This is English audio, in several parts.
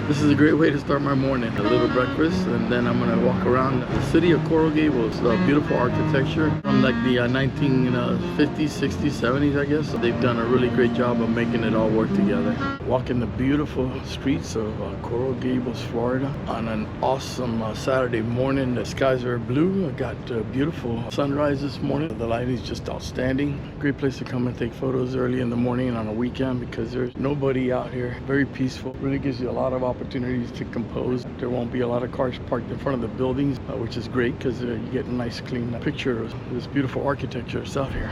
This is a great way to start my morning. A little breakfast, and then I'm gonna walk around the city of Coral Gables. Beautiful architecture from like the 1950s, 60s, 70s, I guess. They've done a really great job of making it all work together. Walking the beautiful streets of Coral Gables, Florida on an awesome Saturday morning. The skies are blue. I got a beautiful sunrise this morning. The lighting is just outstanding. Great place to come and take photos early in the morning and on a weekend because there's nobody out here. Very peaceful. Really gives you a lot of opportunities to compose. There won't be a lot of cars parked in front of the buildings, which is great because you get a nice clean picture of this beautiful architecture that's out here.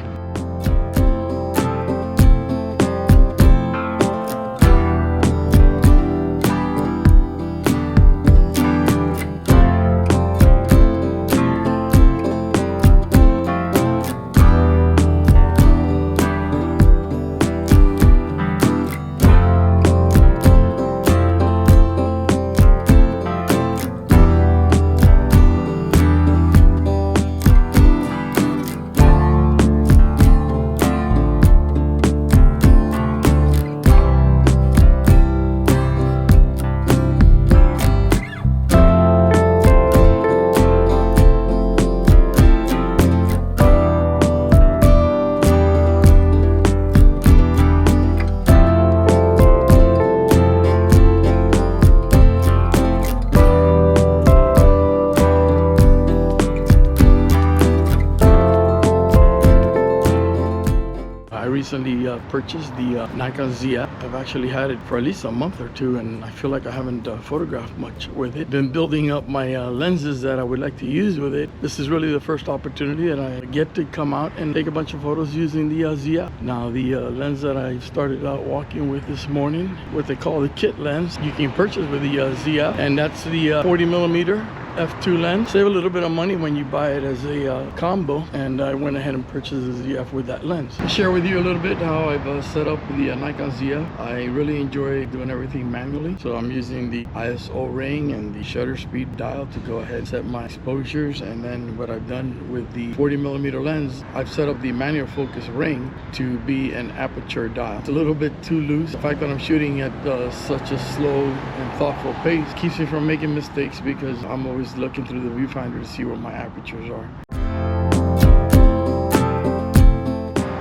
Recently purchased the Nikon ZF. I've actually had it for at least a month or two, and I feel like I haven't photographed much with it. Been building up my lenses that I would like to use with it. This is really the first opportunity that I get to come out and take a bunch of photos using the ZF. Now the lens that I started out walking with this morning, what they call the kit lens, you can purchase with the ZF, and that's the 40mm f2 lens. Save a little bit of money when you buy it as a combo, and I went ahead and purchased the ZF with that lens. I'll share with you a little bit how I've set up the Nikon ZF. I really enjoy doing everything manually, so I'm using the ISO ring and the shutter speed dial to go ahead and set my exposures. And then what I've done with the 40mm lens, I've set up the manual focus ring to be an aperture dial. It's a little bit too loose. The fact that I'm shooting at such a slow and thoughtful pace keeps me from making mistakes because I'm always looking through the viewfinder to see where my apertures are.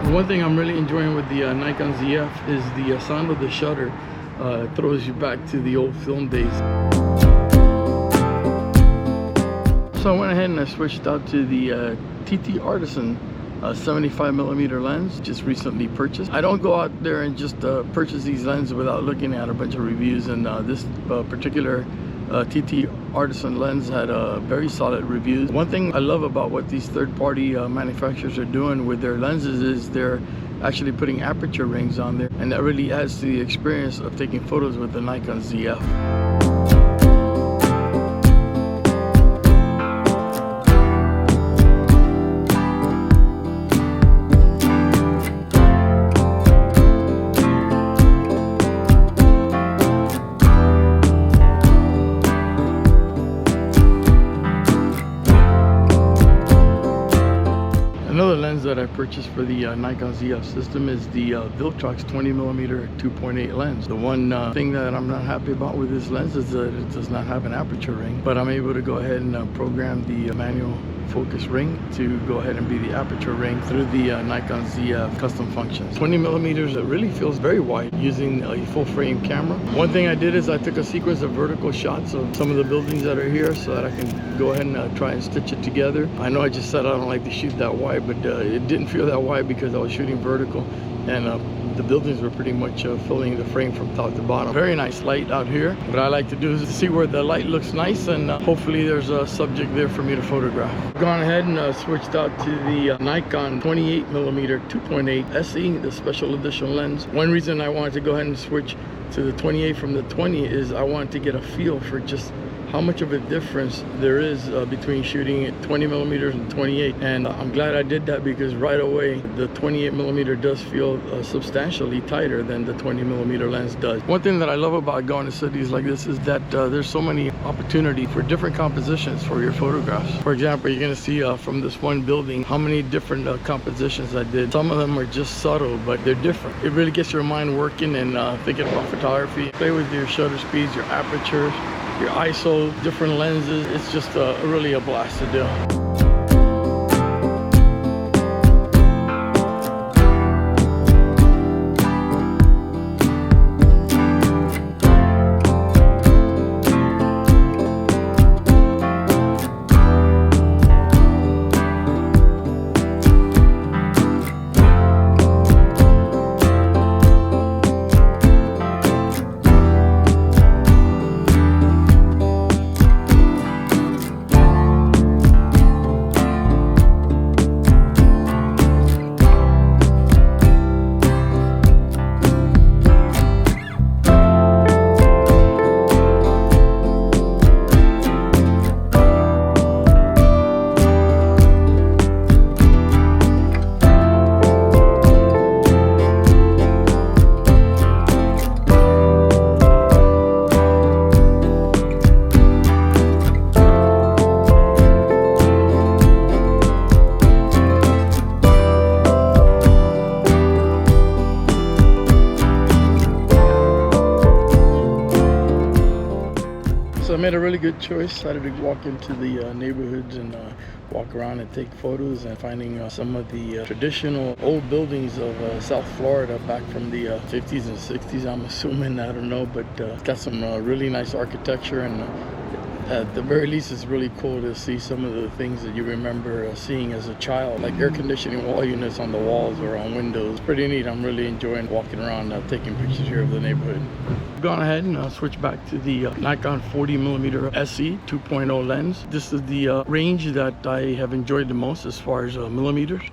One thing I'm really enjoying with the Nikon ZF is the sound of the shutter. It throws you back to the old film days. So I went ahead and I switched out to the TTArtisan 75mm lens, just recently purchased. I don't go out there and just purchase these lenses without looking at a bunch of reviews, and this particular TTArtisan lens had very solid reviews. One thing I love about what these third-party manufacturers are doing with their lenses is they're actually putting aperture rings on there, and that really adds to the experience of taking photos with the Nikon ZF. Another lens that I purchased for the Nikon ZF system is the Viltrox 20mm 2.8 lens. The one thing that I'm not happy about with this lens is that it does not have an aperture ring, but I'm able to go ahead and program the manual focus ring to go ahead and be the aperture ring through the Nikon ZF custom functions. 20mm, it really feels very wide using a full frame camera. One thing I did is I took a sequence of vertical shots of some of the buildings that are here so that I can go ahead and try and stitch it together. I know I just said I don't like to shoot that wide, but it didn't feel that wide because I was shooting vertical, and the buildings were pretty much filling the frame from top to bottom. Very nice light out here. What I like to do is to see where the light looks nice, and hopefully there's a subject there for me to photograph. Gone ahead and switched out to the Nikon 28mm 2.8 SE, the special edition lens. One reason I wanted to go ahead and switch to the 28 from the 20 is I wanted to get a feel for just how much of a difference there is between shooting at 20 millimeters and 28. And I'm glad I did that, because right away the 28 millimeter does feel substantially tighter than the 20 millimeter lens does. One thing that I love about going to cities like this is that there's so many opportunity for different compositions for your photographs. For example, you're going to see from this one building how many different compositions I did. Some of them are just subtle, but they're different. It really gets your mind working and thinking about photography. Play with your shutter speeds, your apertures, your ISO, different lenses. It's just really a blast to do. So I made a really good choice. Decided to walk into the neighborhoods and walk around and take photos, and finding some of the traditional old buildings of South Florida back from the 50s and 60s, I'm assuming. I don't know, but it's got some really nice architecture, and at the very least it's really cool to see some of the things that you remember seeing as a child, like air conditioning wall units on the walls or on windows. Pretty neat. I'm really enjoying walking around taking pictures here of the neighborhood. I've gone ahead and switched back to the Nikon 40mm SE 2.0 lens. This is the range that I have enjoyed the most as far as millimeters.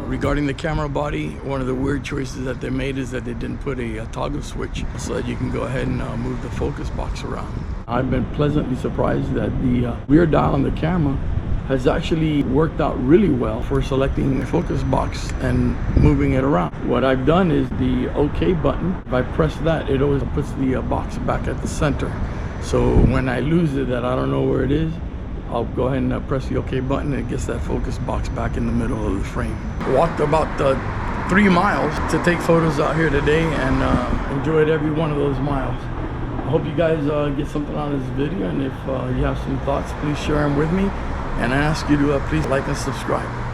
Regarding the camera body, one of the weird choices that they made is that they didn't put a toggle switch so that you can go ahead and move the focus box around. I've been pleasantly surprised that the rear dial on the camera has actually worked out really well for selecting the focus box and moving it around. What I've done is the OK button. If I press that, it always puts the box back at the center. So when I lose it, that I don't know where it is, I'll go ahead and press the OK button, and it gets that focus box back in the middle of the frame. Walked about 3 miles to take photos out here today, and enjoyed every one of those miles. I hope you guys get something out of this video, and if you have some thoughts, please share them with me, and I ask you to please like and subscribe.